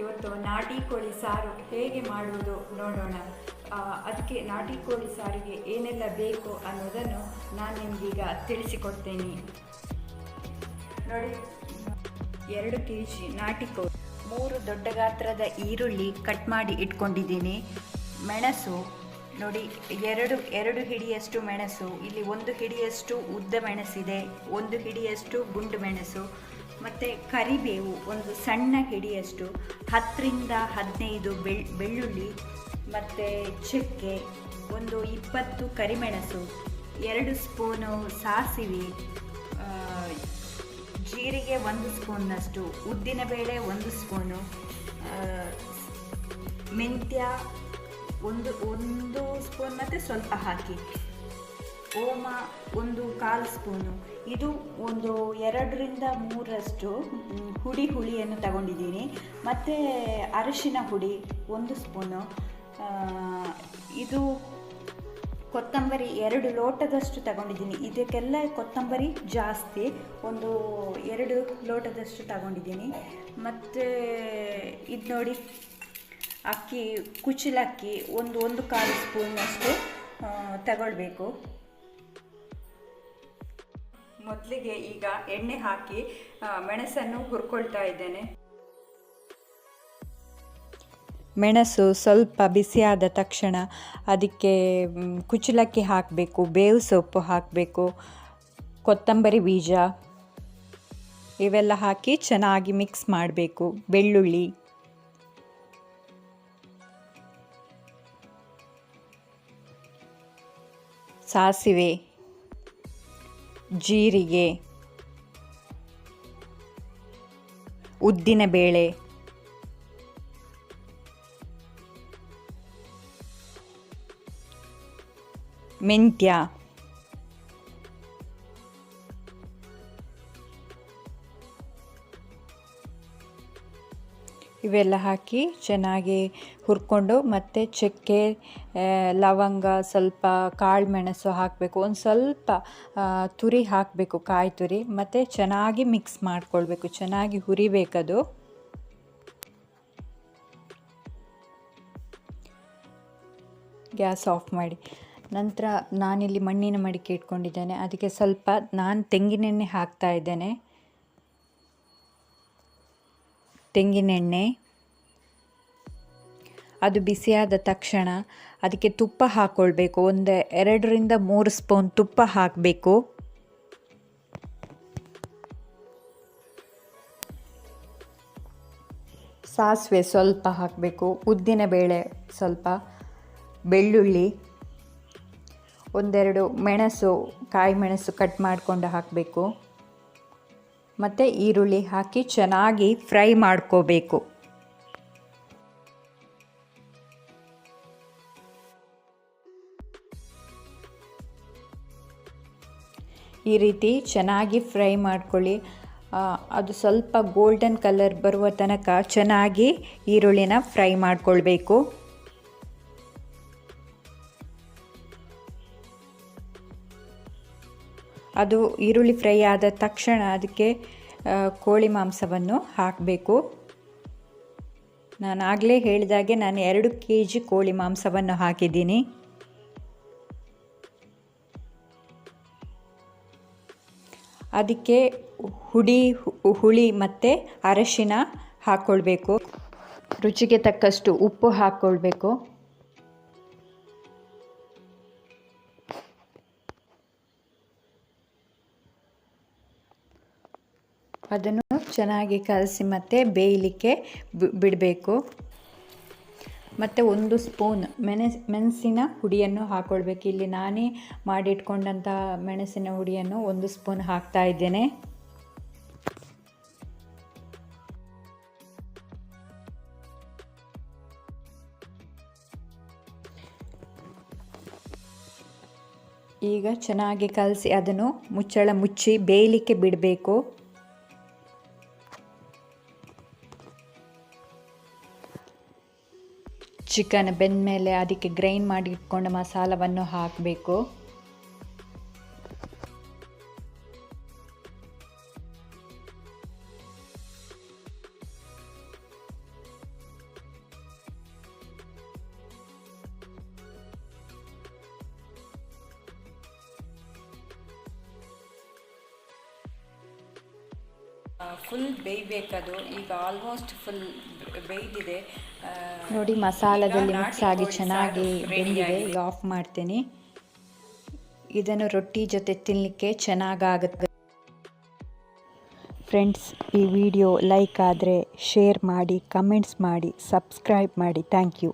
ಇವತ್ತು ನಾಟಿ ಕೋಳಿ ಸಾರು ಹೇಗೆ ಮಾಡುವುದು ನೋಡೋಣ. ಅದಕ್ಕೆ ನಾಟಿ ಕೋಳಿ ಸಾರಿಗೆ ಏನೆಲ್ಲ ಬೇಕು ಅನ್ನೋದನ್ನು ನಾನು ನಿಮಗೀಗ ತಿಳಿಸಿಕೊಡ್ತೇನೆ. ನೋಡಿ, 2 kg ನಾಟಿ ಕೋಳಿ, 3 ದೊಡ್ಡ ಗಾತ್ರದ ಈರುಳ್ಳಿ ಕಟ್ ಮಾಡಿ ಇಟ್ಕೊಂಡಿದ್ದೀನಿ. ಮೆಣಸು ನೋಡಿ, ಎರಡು ಹಿಡಿಯಷ್ಟು ಮೆಣಸು, ಇಲ್ಲಿ 1 ಹಿಡಿಯಷ್ಟು ಉದ್ದ ಮೆಣಸಿದೆ, 1 ಹಿಡಿಯಷ್ಟು ಗುಂಡು ಮೆಣಸು, ಮತ್ತು ಕರಿಬೇವು 1 ಸಣ್ಣ ಹಿಡಿಯಷ್ಟು, 10 ರಿಂದ 15 ಬೆಳ್ಳುಳ್ಳಿ, ಮತ್ತು ಚಕ್ಕೆ 20 ಕರಿಮೆಣಸು, 2 ಸ್ಪೂನು ಸಾಸಿವೆ, ಜೀರಿಗೆ 1 ಸ್ಪೂನ್ನಷ್ಟು, ಉದ್ದಿನಬೇಳೆ 1 ಸ್ಪೂನು, ಮೆಂತ್ಯ ಒಂದು ಸ್ಪೂನ್ ಮತ್ತು ಸ್ವಲ್ಪ ಹಾಕಿ, ಓಮ 1/4 ಸ್ಪೂನು. ಇದು 2 ರಿಂದ 3 ಹುಳಿಯನ್ನು ತಗೊಂಡಿದ್ದೀನಿ. ಮತ್ತು ಅರಿಶಿನ ಹುಡಿ 1 ಸ್ಪೂನು. ಇದು ಕೊತ್ತಂಬರಿ 2 ಲೋಟದಷ್ಟು ತಗೊಂಡಿದ್ದೀನಿ. ಇದಕ್ಕೆಲ್ಲ ಕೊತ್ತಂಬರಿ ಜಾಸ್ತಿ, 2 ಲೋಟದಷ್ಟು ತಗೊಂಡಿದ್ದೀನಿ. ಮತ್ತು ಇದು ನೋಡಿ, ಅಕ್ಕಿ, ಕುಚ್ಚಲಕ್ಕಿ 1/4 ಸ್ಪೂನ್ನಷ್ಟು ತಗೊಳ್ಬೇಕು. ಮೊದಲಿಗೆ ಈಗ ಎಣ್ಣೆ ಹಾಕಿ ಮೆಣಸನ್ನು ಹುರ್ಕೊಳ್ತಾ ಇದ್ದೇನೆ. ಮೆಣಸು ಸ್ವಲ್ಪ ಬಿಸಿಯಾದ ತಕ್ಷಣ ಅದಕ್ಕೆ ಕುಚ್ಚಲಕ್ಕಿ ಹಾಕಬೇಕು, ಬೇವು ಸೊಪ್ಪು ಹಾಕಬೇಕು, ಕೊತ್ತಂಬರಿ ಬೀಜ ಇವೆಲ್ಲ ಹಾಕಿ ಚೆನ್ನಾಗಿ ಮಿಕ್ಸ್ ಮಾಡಬೇಕು. ಬೆಳ್ಳುಳ್ಳಿ, ಸಾಸಿವೆ, ಜೀರಿಗೆ, ಉದ್ದಿನಬೇಳೆ, ಮೆಂತ್ಯ, ಇವೆಲ್ಲ ಹಾಕಿ ಚೆನ್ನಾಗಿ ಹುರ್ಕೊಂಡು, ಮತ್ತು ಚಕ್ಕೆ, ಲವಂಗ, ಸ್ವಲ್ಪ ಕಾಳು ಮೆಣಸು ಹಾಕಬೇಕು, ಒಂದು ಸ್ವಲ್ಪ ತುರಿ ಹಾಕಬೇಕು, ಕಾಯಿ ತುರಿ, ಮತ್ತು ಚೆನ್ನಾಗಿ ಮಿಕ್ಸ್ ಮಾಡಿಕೊಳ್ಬೇಕು, ಚೆನ್ನಾಗಿ ಹುರಿಬೇಕದು. ಗ್ಯಾಸ್ ಆಫ್ ಮಾಡಿ. ನಂತರ ನಾನಿಲ್ಲಿ ಮಣ್ಣಿನ ಮಡಿಕೆ ಇಟ್ಕೊಂಡಿದ್ದೇನೆ, ಅದಕ್ಕೆ ಸ್ವಲ್ಪ ನಾನು ತೆಂಗಿನೆಣ್ಣೆ ಹಾಕ್ತಾ ಇದ್ದೇನೆ. ತೆಂಗಿನೆಣ್ಣೆ ಅದು ಬಿಸಿಯಾದ ತಕ್ಷಣ ಅದಕ್ಕೆ ತುಪ್ಪ ಹಾಕ್ಕೊಳ್ಬೇಕು. 2 ರಿಂದ 3 ಸ್ಪೂನ್ ತುಪ್ಪ ಹಾಕಬೇಕು. ಸಾಸಿವೆ ಸ್ವಲ್ಪ ಹಾಕಬೇಕು, ಉದ್ದಿನಬೇಳೆ ಸ್ವಲ್ಪ, ಬೆಳ್ಳುಳ್ಳಿ, 1-2 ಮೆಣಸು, ಕಾಯಿ ಮೆಣಸು ಕಟ್ ಮಾಡಿಕೊಂಡು ಹಾಕಬೇಕು, ಮತ್ತು ಈರುಳ್ಳಿ ಹಾಕಿ ಚೆನ್ನಾಗಿ ಫ್ರೈ ಮಾಡ್ಕೋಬೇಕು. ಈ ರೀತಿ ಚೆನ್ನಾಗಿ ಫ್ರೈ ಮಾಡ್ಕೊಳ್ಳಿ. ಅದು ಸ್ವಲ್ಪ ಗೋಲ್ಡನ್ ಕಲರ್ ಬರುವ ತನಕ ಚೆನ್ನಾಗಿ ಈರುಳ್ಳಿನ ಫ್ರೈ ಮಾಡಿಕೊಳ್ಬೇಕು. ಅದು ಈರುಳ್ಳಿ ಫ್ರೈ ಆದ ತಕ್ಷಣ ಅದಕ್ಕೆ ಕೋಳಿ ಮಾಂಸವನ್ನು ಹಾಕಬೇಕು. ನಾನು ಆಗಲೇ ಹೇಳಿದಾಗೆ ನಾನು 2 kg ಕೋಳಿ ಮಾಂಸವನ್ನು ಹಾಕಿದ್ದೀನಿ. ಅದಕ್ಕೆ ಹುಳಿ ಮತ್ತು ಅರಿಶಿನ ಹಾಕ್ಕೊಳ್ಬೇಕು. ರುಚಿಗೆ ತಕ್ಕಷ್ಟು ಉಪ್ಪು ಹಾಕ್ಕೊಳ್ಬೇಕು. ಅದನ್ನು ಚೆನ್ನಾಗಿ ಕಲಸಿ ಮತ್ತು ಬೇಯಲಿಕ್ಕೆ ಬಿಡಬೇಕು. ಮತ್ತು 1 ಸ್ಪೂನ್ ಮೆಣಸಿನ ಹುಡಿಯನ್ನು ಹಾಕ್ಕೊಳ್ಬೇಕು. ಇಲ್ಲಿ ನಾನೇ ಮಾಡಿಟ್ಕೊಂಡಂಥ ಮೆಣಸಿನ ಹುಡಿಯನ್ನು 1 ಸ್ಪೂನ್ ಹಾಕ್ತಾ ಇದ್ದೇನೆ. ಈಗ ಚೆನ್ನಾಗಿ ಕಲಸಿ ಅದನ್ನು ಮುಚ್ಚಳ ಮುಚ್ಚಿ ಬೇಯಲಿಕ್ಕೆ ಬಿಡಬೇಕು. ಚಿಕನ್ ಬೆಂದ ಮೇಲೆ ಅದಕ್ಕೆ ಗ್ರೈಂಡ್ ಮಾಡಿ ಇಟ್ಕೊಂಡ ಮಸಾಲವನ್ನು ಹಾಕಬೇಕು. ಫುಲ್ ಬೇಯಬೇಕದು. ಈಗ ಆಲ್ಮೋಸ್ಟ್ ಫುಲ್ ಬೇಯ್ದಿದೆ ನೋಡಿ, ಮಸಾಲದಲ್ಲಿ ಈಗ ಮಿಕ್ಸ್ ಆಗಿ ನಾಟಿ ಕೋಳಿ ಚೆನ್ನಾಗಿ ಸಾರು ready ಬೆಂದಿದೆ. ಆಗಿದೆ. ಈಗ ಆಫ್ ಮಾಡ್ತೀನಿ. ಇದನ್ನು ರೊಟ್ಟಿ ಜೊತೆ ತಿನ್ನಲಿಕ್ಕೆ ಚೆನ್ನಾಗಾಗುತ್ತೆ. ಫ್ರೆಂಡ್ಸ್, ಈ ವಿಡಿಯೋ ಲೈಕ್ ಆದರೆ ಶೇರ್ ಮಾಡಿ, ಕಮೆಂಟ್ಸ್ ಮಾಡಿ, ಸಬ್ಸ್ಕ್ರೈಬ್ ಮಾಡಿ. Thank you.